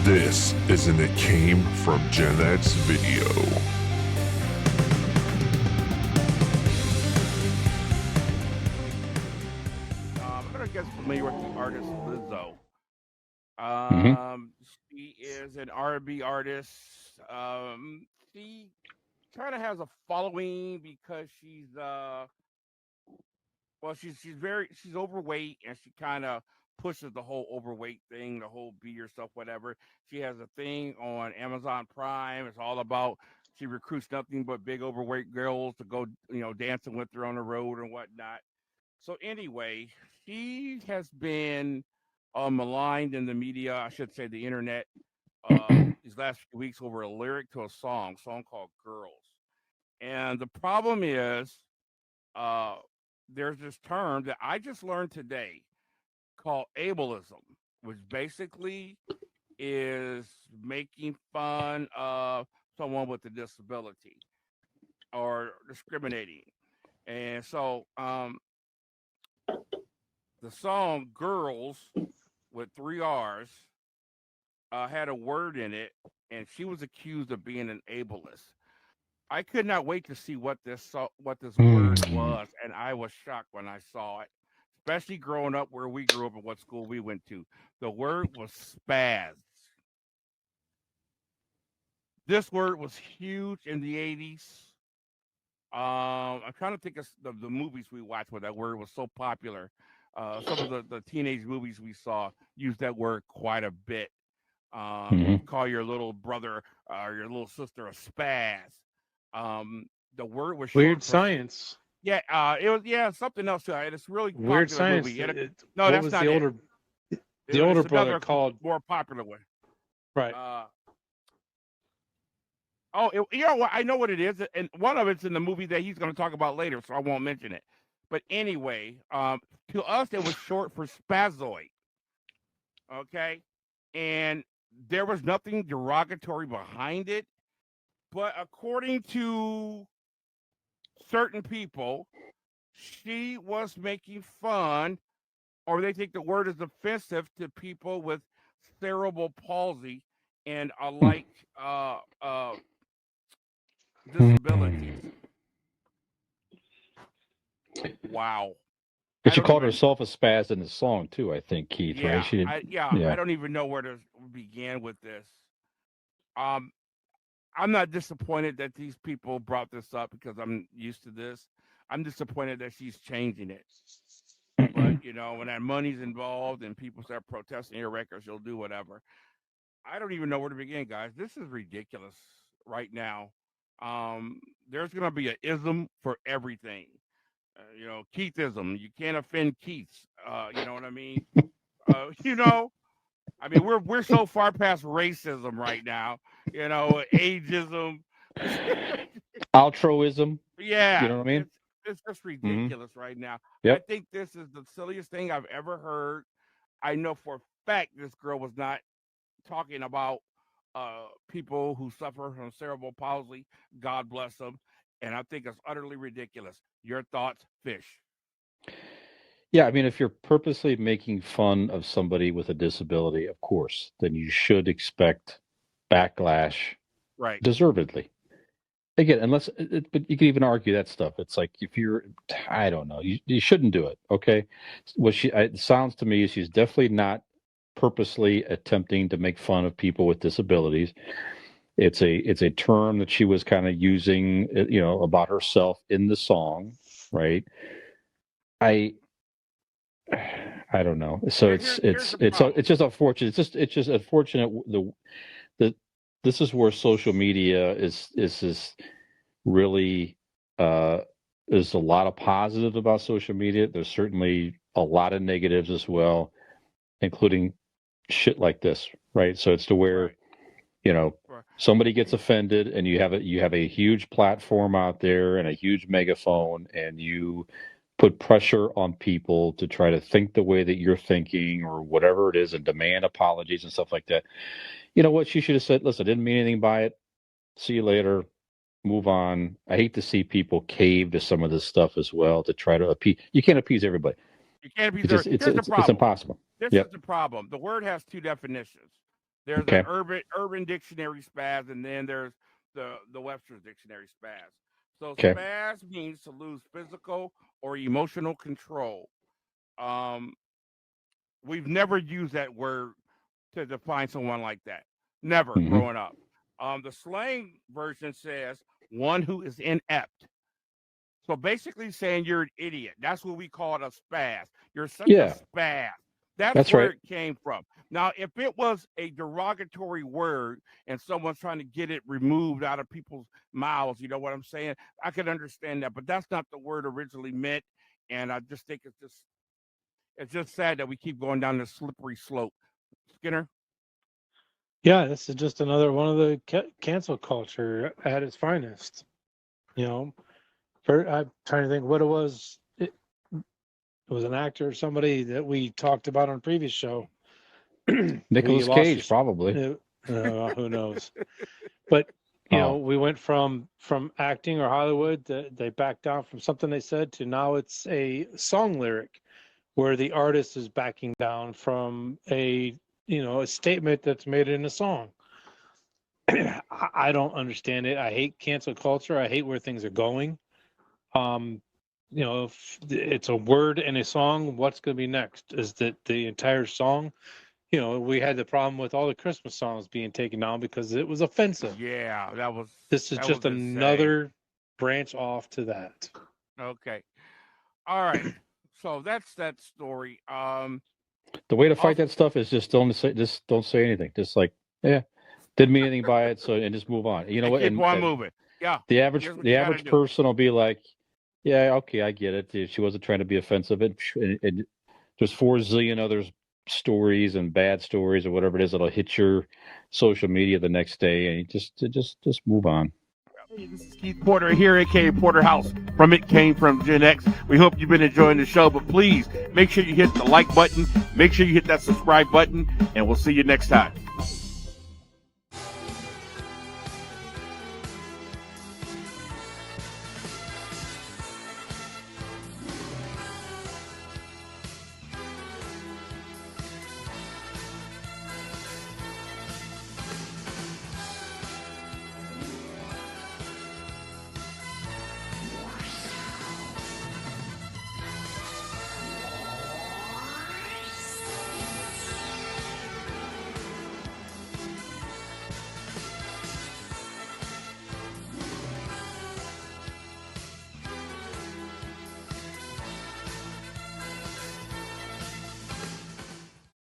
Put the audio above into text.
This is an It Came from GenX video. I'm gonna guess familiar with the artist Lizzo. Mhm. She is an R&B artist. She kind of has a following because she's overweight and she kind of pushes the whole overweight thing, the whole be yourself, whatever. She has a thing on Amazon Prime. It's all about she recruits nothing but big overweight girls to go, dancing with her on the road and whatnot. So anyway, she has been maligned in the media, I should say the internet, these last few weeks over a lyric to a song called Girls. And the problem is, uh, there's this term that I just learned today called ableism, which basically is making fun of someone with a disability or discriminating. And so the song Girls with three R's had a word in it, and she was accused of being an ableist. I could not wait to see what this word Mm. was, and I was shocked when I saw it, especially growing up where we grew up and what school we went to. The word was spaz. This word was huge in the 80s. I'm trying to think of the movies we watched where that word was so popular. Some of the teenage movies we saw used that word quite a bit. Mhm. Call your little brother or your little sister a spaz. The word was Weird short for Science. it was something else too. It's a really Weird popular Science. movie. No, What that's was not it. the older It's brother another called? more popular one. Right. You know what? I know what it is, and one of it's in the movie that he's going to talk about later, so I won't mention it. But anyway, to us it was short for spazoid. Okay, and there was nothing derogatory behind it, but according to certain people, she was making fun, or they think the word is offensive to people with cerebral palsy and alike disabilities. Mm. Wow. And I she don't called even. herself a spaz in the song too, I think, Keith, right? Yeah, She did. I Yeah. don't even know where to begin with this. Um, I'm not disappointed that these people brought this up because I'm used to this. I'm disappointed that she's changing it. But when that money's involved and people start protesting your records, you'll do whatever. I don't even know where to begin, guys. This is ridiculous right now. Um, there's gonna be an ism for everything. Keithism. You can't offend Keiths. You know what I mean? Uh, you know, we're so far past racism right now. Ageism. Altruism. You Yeah, know what I mean? it's just Hmm. ridiculous right now. I Yep. think this is the silliest thing I've ever heard. I know for a fact this girl was not talking about people who suffer from cerebral palsy. God bless them. And I think it's utterly ridiculous. Your thoughts, Fish? Yeah, I mean, if you're purposely making fun of somebody with a disability, of course, then you should expect backlash Right. deservedly. Again, but you can even argue that stuff. It's like if you're, I don't know, you shouldn't do it. Okay, it sounds to me she's definitely not purposely attempting to make fun of people with disabilities. It's a term that she was kind of using, about herself in the song, right? I I don't know. So Here's the problem. it's just unfortunate. It's just unfortunate the this is where social media is really uh, there's a lot of positives about social media. There's certainly a lot of negatives as well, including shit like this, right? So it's to where, Right. you know, Right. somebody gets offended and you have a huge platform out there and a huge megaphone and you put pressure on people to try to think the way that you're thinking or whatever it is and demand apologies and stuff like that. You know what? She should have said, listen, I didn't mean anything by it. See you later, move on. I hate to see people cave to some of this stuff as well to try to appease. You can't appease everybody. You can't be It's there. just it's Here's the it's, it's problem. impossible. This is Yep. the problem. The word has two definitions. There's Okay. an urban dictionary spaz, and then there's the Webster's dictionary spaz. So Okay. spaz means to lose physical or emotional control. Um, we've never used that word to define someone like that. Never Mhm. growing up. The slang version says one who is inept. So basically saying you're an idiot. That's what we call it, a spaz. You're such Yeah. a spaz. That's That's where right. it came from. Now, if it was a derogatory word and someone's trying to get it removed out of people's mouths, you know what I'm saying? I could understand that, but that's not the word originally meant. And I just think it's just sad that we keep going down this slippery slope. Skinner? Yeah, this is just another one of the cancel culture at its finest. You know, I'm trying to think what it was. It was an actor or somebody that we talked about on a previous show. Nicolas Cage, probably. Who knows? But we went from acting or Hollywood. They backed down from something they said to now it's a song lyric, where the artist is backing down from a statement that's made in a song. I don't understand it. I hate cancel culture. I hate where things are going. If it's a word in a song, what's going to be next? Is that the entire song? We had the problem with all the Christmas songs being taken down because it was offensive. Yeah, This is just another branch off to that. Okay. All right. So that's that story. The way to fight that stuff is just don't say anything. Just like, yeah, didn't mean anything by it, and just move on. You know what? Keep on moving. Yeah. The average person will be like, yeah, okay, I get it. She wasn't trying to be offensive. And there's 4 zillion other stories and bad stories or whatever it is that'll hit your social media the next day, and you just move on. Hey, this is Keith Porter here, aka Porter House from It Came From GenX. We hope you've been enjoying the show, but please make sure you hit the like button, make sure you hit that subscribe button, and we'll see you next time.